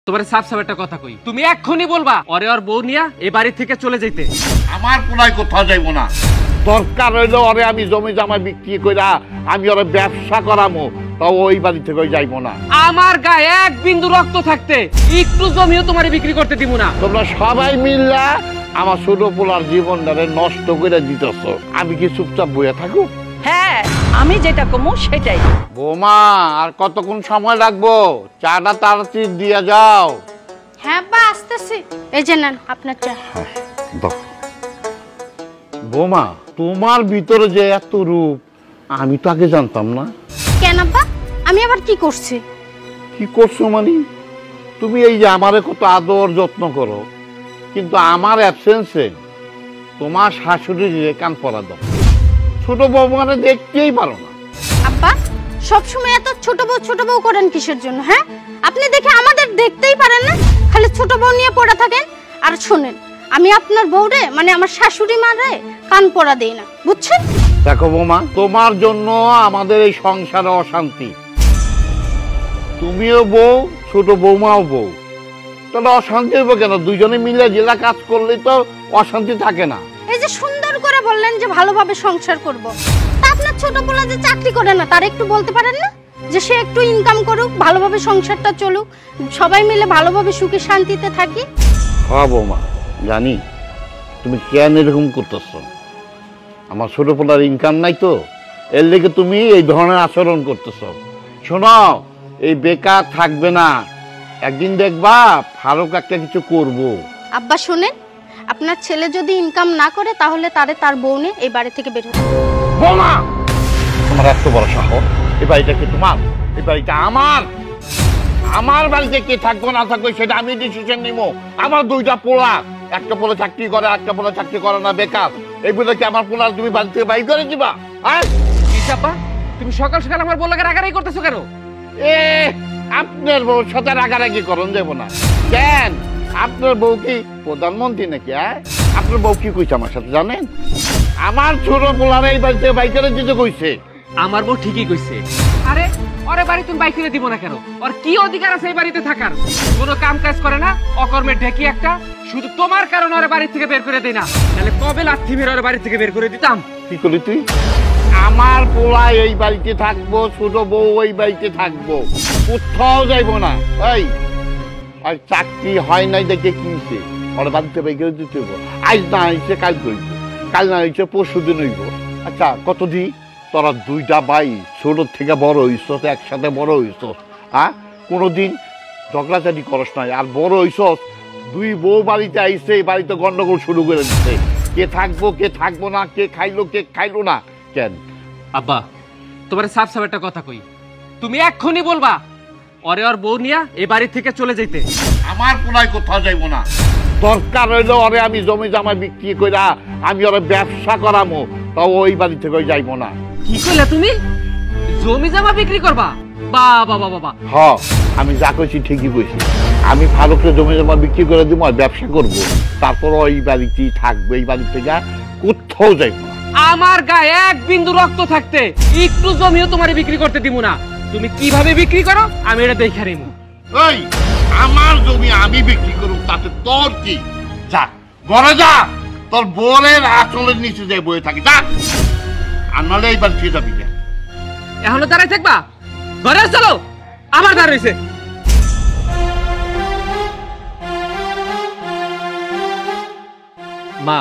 তোমার সাফ সাফ একটা কথা কই, তুমি এক্ষুনি বলবা ওরে ওর বউ নিয়া এই বাড়ি থেকে চলে যাইতে। আমার পুনাই কোথাও যাইব না, দরকার হইলো ওরে আমি জমি জামা বিক্রি কইরা আমি ওরে ব্যবসা করামো, তাও ওই বাড়ি থেকে যাইব না। আমার গায়ে এক বিন্দু রক্ত থাকতে একটু জমিও তোমারে বিক্রি করতে দিব না। তোমরা সবাই মিল্লা আমার ছোট পোলার জীবনটারে নষ্ট করে দিতেছ, আমি কি চুপচাপ বইয়া থাকবো? হ্যাঁ, আমি যেটা কমু সেটাই। বোমা আর কতক্ষণ সময় লাগবো? চাটা তাড়াতাড়ি দিয়ে যাও। হ্যাঁ বা আসতেছি, এই যে নেন আপনার চা। বোমা তোমার ভিতরে যে এত রূপ আমি তো আগে জানতাম না। কেন আব্বা, আমি আবার কি করছি? কি করছো মানে? তুমি এই যে আমারে কত আদর যত্ন করো, কিন্তু আমার অ্যাবসেন্সে তোমার শাশুড়ির কান পরা দাও, ছোট বউ মানে দেখতেই পারো না। আব্বা সবসময় এত ছোট বউ করেন কিসের জন্য? হ্যাঁ, আপনি দেখে আমাদের দেখতেই পারেন না, খালি ছোট বউ নিয়ে পড়ে থাকেন। আর শোনেন, আমি আপনার বউরে মানে আমার শাশুড়ি মারে কান পরা দেই না, বুঝছেন? দেখো বৌমা, তোমার জন্য আমাদের এই সংসারে অশান্তি। তুমিও বউ, ছোট বৌমাও বউ, তাহলে অশান্তি হবে কেন? দুইজনে মিলে জেলা কাজ করলে তো অশান্তি থাকে না। এই যে সুন্দর করে বললেন যে ভালোভাবে সংসার করব, তা আপনার ছোট পোলা যে চাকরি করে না তার একটু বলতে পারেন না যে সে একটু ইনকাম করুক, ভালোভাবে সংসারটা চলুক, সবাই মিলে ভালোভাবে সুখে শান্তিতে থাকি। হ্যাঁ বৌমা, জানি তুমি কেন এরকম করতেছ। আমার ছোট পোলার ইনকাম নাই তো, এর লেগে তুমি এই ধরনের আচরণ করতেছ। শোনো, এই বেকার থাকবে না, একদিন দেখবা ফারুক একটা কিছু করব। আব্বা শুনেন, আপনার ছেলে যদি ইনকাম না করে তাহলে তার বউ নিয়ে এই বাড়ি থেকে বের হবে। বৌমা তোমার এত বড় সাহস! এই বাড়িটা কি তোমার? এই বাড়িটা আমার। আমার বাড়িতে কে থাকবো না থাকবো সেটা আমি ডিসিশন নিব। আমার দুইটা পোলা, একটা পোলা চাকরি করে, একটা পোলা চাকরি করে না, বেকার। এই বলে কি আমার পোলা তুমি বাড়ি থেকে বাইর করে দিবা? তুমি সকাল সকাল আমার বউ লাগে রাগারাগি করতেছো কেন? আপনার বউ সাথে রাগারাগি করন দেবো না কেন? আপনার বউ কি প্রধানমন্ত্রী নাকি? আপনার বউ কি কইছে আমার সাথে জানেন? আমার ছোট পোলার এই বাড়ি থেকে বাইর করে দিতে কইছে। আমার বউ ঠিকই কইছে। আরে ওরে বাড়ি তুমি বাইক করে দিব না কেন? ওর কি অধিকার আছে এই বাড়িতে থাকার? কোনো কাম কাজ করে না, অকর্মের ঢেকি একটা। শুধু তোমার কারণে ওরে বাড়ি থেকে বের করে দেই না, তাহলে কবে লাথি মেরে ওরে বাড়ি থেকে বের করে দিতাম। কি করলি তুই? আমার পোলা এই বাড়িতে থাকবো, ছোট বউ ওই বাড়িতে থাকবো, কোথাও যাইবো না। এই আর চাকরি হয় নাই দেখে কি হইছে? ওর বাড়িতে বের করে দিতে হইব। আজ না হইছে কাল করব, কাল না হইছে পরশু দিন হইব। আচ্ছা কতদিন তোরা দুইটা ভাই ছোট থেকে বড় হইছ, একসাথে বড় হইছ, কোনোদিন ঝগড়াঝাটি করস নাই। আর বড় হইছ, দুই বউ বাড়িতে আইছে, এই বাড়িতে গন্ডগোল শুরু করে দিচ্ছে, কে থাকবো কে থাকবো না, কে খাইলো না কেন? আব্বা তোমার সাফ সাফ একটা কথা কই, তুমি এক্ষুনি বলবা ওরে ওর বউ নিয়া এই বাড়ি থেকে চলে যাইতে। আমার পুনাই কোথাও যাইব না, দরকার হইলো ওরে আমি জমি জামা বিক্রি কইরা আমি ওরে ব্যবসা করামো, তাও ওই বাড়ি থেকে যাইব না। কি কইলা তুমি? জমি জামা বিক্রি করবা? বাবা বাবা। হ্যাঁ, আমি যা কইছি ঠিকই কইছি। আমি ফারুককে জমি জমা বিক্রি করে দিব আর ব্যবসা করব, তারপর ওই বাড়িতেই থাকবে, এই বাড়ি থেকে কোথাও যাইব না। আমার গায়ে এক বিন্দু রক্ত থাকতে একটু জমিও তোমারে বিক্রি করতে দিব না। তুমি কিভাবে বিক্রি করো আমি এটা দেখে নিব। এই আমার জমি আমি বিক্রি করব, তাতে তোর কি? যা ঘরে যা, তোর বোনের আঁচলের নিচে যাই বয়ে থাকি, যা। আর নাহলে এইবার ফিরে যাবি। এখনো দাঁড়াই থাকবা? ঘরে চলো, আমার দাঁড়াইছে। মা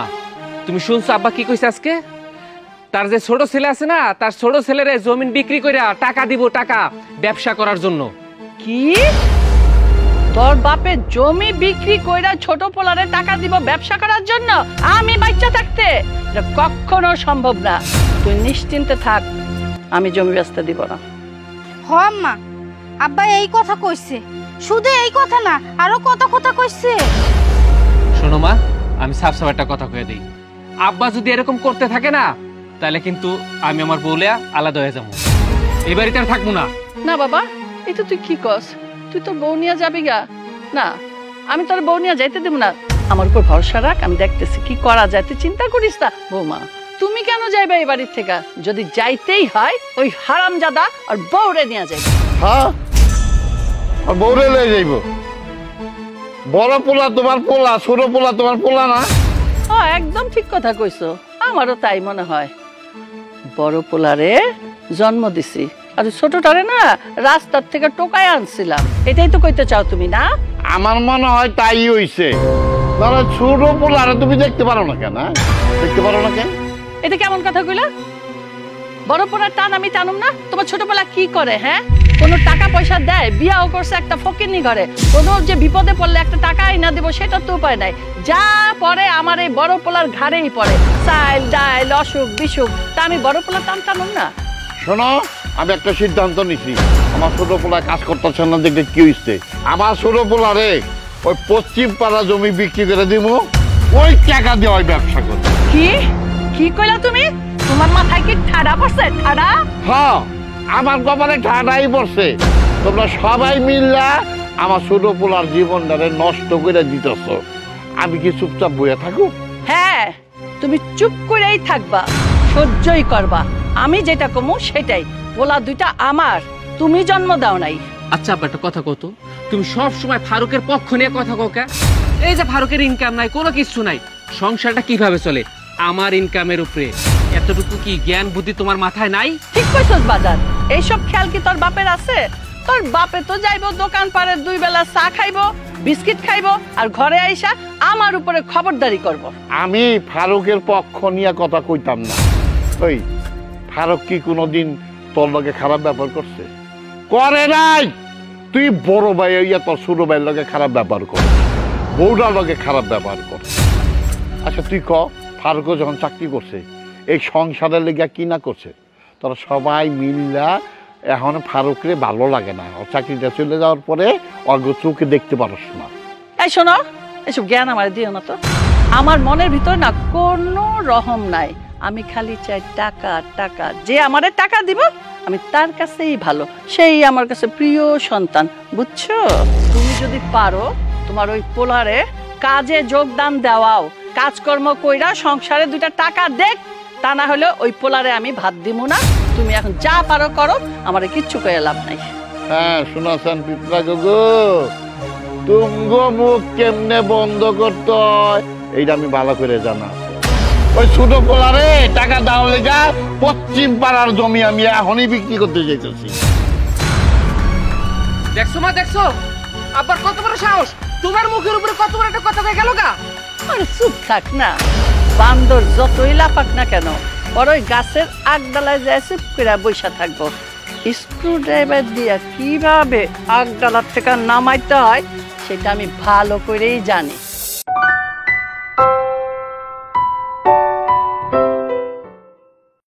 তুমি শুনছো আব্বা কি কইছে আজকে? তার যে ছোট ছেলে আছে না, তার ছোট ছেলের জমিন বিক্রি করে টাকা দিব, টাকা ব্যবসা করার জন্য। কি? তোর বাপে জমি বিক্রি কইরা ছোট পোলারে টাকা দিব ব্যবসা করার জন্য? আমি বাচ্চা থাকতে এটা কখনো সম্ভব না। তুই নিশ্চিন্তে থাক, আমি জমি বেচতে দিব না। হ আম্মা, আব্বা এই কথা কইছে, শুধু এই কথা না আরো কত কথা কইছে। শোনো মা, আমি সাফ সাফ একটা কথা কয়ে দিই, আব্বা যদি এরকম করতে থাকে না তাহলে কিন্তু আমি আমার বউলে আলাদা হয়ে যাবো, এই বাড়িতে আর থাকবো না। না বাবা, এটা তুই কি কস? তুই তোর বউ নিয়ে যাবি গা? না, আমি তোর বউ নিয়ে যাইতে দেব না। আমার উপর ভরসা রাখ, আমি দেখতেছি কি করা যায়, তুই চিন্তা করিস না। বৌমা তুমি কেন যাইবে এই বাড়ির থেকে? যদি যাইতেই হয় ওই হারামজাদা আর বউরে নিয়ে যাইবে। হ্যাঁ, আর বউরে লয়ে যাইব। বড় পোলা তোমার পোলা, ছোট পোলা তোমার পোলা না? একদম ঠিক কথা কইছো, আমারও তাই মনে হয়। বড় পোলারে জন্ম দিছি আর ছোটটারে না রাস্তার থেকে টোকায় আনছিলাম, এটাই তো কইতে চাও তুমি না? আমার মনে হয় তাই হইছে। তাহলে ছোট পোলারে তুমি দেখতে পারো না কেন? দেখতে পারো না কেন? এটা কেমন কথা কইলা? বড় পোলার টান আমি টানুম না? তোমার ছোট পোলা কি করে? হ্যাঁ, কোনো টাকা পয়সা দেয়? বিয়াও করছে একটা ফকিরনি ঘরে, কোনো যে বিপদে পড়লে একটা টাকা আইনা দেবো সেটা তো উপায় নাই। যা পরে আমার এই বড় পোলার ঘাড়েই পড়ে, চাইল ডাইল অসুখ বিসুখ, তা আমি বড় পোলার টান টানুম না? শোনো, আমি একটা সিদ্ধান্ত নিছি। আমার ছোট পোলা কাজ করতেছে না দেখে কি হইছে, আমার ছোট পোলারে ওই পশ্চিম পাড়া জমি বিক্রি করে দিব, ওই টাকা দিয়ে ওই ব্যবসা করবে। কি কি কইলা তুমি? তোমার মাথায় কি ঠাডা পড়ছে? ঠাডা? হ্যাঁ, আমার কপালে ঠাডাই পড়ছে। তোমরা সবাই মিললা আমার ছোট পোলার জীবনটারে নষ্ট করে দিতেছ। আমি কি চুপচাপ বইয়া থাকো? হ্যাঁ, তুমি চুপ করেই থাকবা, সহ্যই করবা। আমি যেটা কমু সেটাই। পোলা দুইটা আমার, তুমি জন্ম দাও নাই। আচ্ছা আব্বা, একটা কথা কত, তুমি সব সময় ফারুকের পক্ষ নিয়ে কথা কও কে? এই যে ফারুকের ইনকাম নাই, কোনো কিছু নাই, সংসারটা কিভাবে চলে? আমার ইনকামের উপরে এতটুকু কি জ্ঞান বুদ্ধি তোমার মাথায় নাই? ঠিক কইছস বাজার, এইসব খেয়াল কি তোর বাপের আছে? তোর বাপে তো যাইবো দোকান পাড়ে, 2 বেলা চা খাইবো, বিস্কিট খাইবো, আর ঘরে আইসা আমার উপরে খবরদারি করব। আমি ফারুকের পক্ষ নিয়ে কথা কইতাম না। ওই ফারুক কি কোনোদিন তোর লগে খারাপ ব্যবহার করছে? করে নাই। তুই বড় ভাই হইয়া তোর ছোট ভাইয়ের লগে খারাপ ব্যবহার কর, বউটার লগে খারাপ ব্যবহার কর। আচ্ছা তুই ক, ফারুকও যখন চাকরি করছে এই সংসারের লেগে কি না করছে? তোরা সবাই মিল্লা এখন ফারুকরে ভালো লাগে না, ওর চাকরিটা চলে যাওয়ার পরে অর্ঘ চোখে দেখতে পারস না। এই শোনো, এসব জ্ঞান আমার দিও না তো। আমার মনের ভিতর না কোনো রহম নাই, আমি খালি চাই টাকা টাকা। যে আমারে টাকা দিব আমি তার কাছেই ভালো, সেই আমার কাছে প্রিয় সন্তান, বুঝছো? তুমি যদি পারো তোমার ওই পোলারে কাজে যোগদান দেওয়াও, কাজকর্ম কইরা সংসারে 2টা টাকা দেখ, তা না হলে ওই পোলারে আমি ভাত দিব না। তুমি এখন যা পারো করো, আমারে কিচ্ছু কইয়া লাভ নাই। হ্যাঁ শুনাছেন পিতরা গগু, তুঙ্গ মুখ কেমনে বন্ধ করতে হয় এইটা আমি ভালো করে জানা। ওই ছোট পোলারে টাকা দাও লেগা পশ্চিম পাড়ার জমি আমি এখনই বিক্রি করতে যেতেছি। দেখছো মা, দেখছো আবার কত বড় সাহস, তোমার মুখের উপরে কত বড় একটা কথা হয়ে গেল গা। আরে চুপ থাক না, বান্দর যতই লাফাক না কেন, বড় ওই গাছের আগডালায় যায় চুপ করে বৈশা থাকবো। স্ক্রু ড্রাইভার দিয়া কিভাবে আগডালার থেকে নামাইতে হয় সেটা আমি ভালো করেই জানি।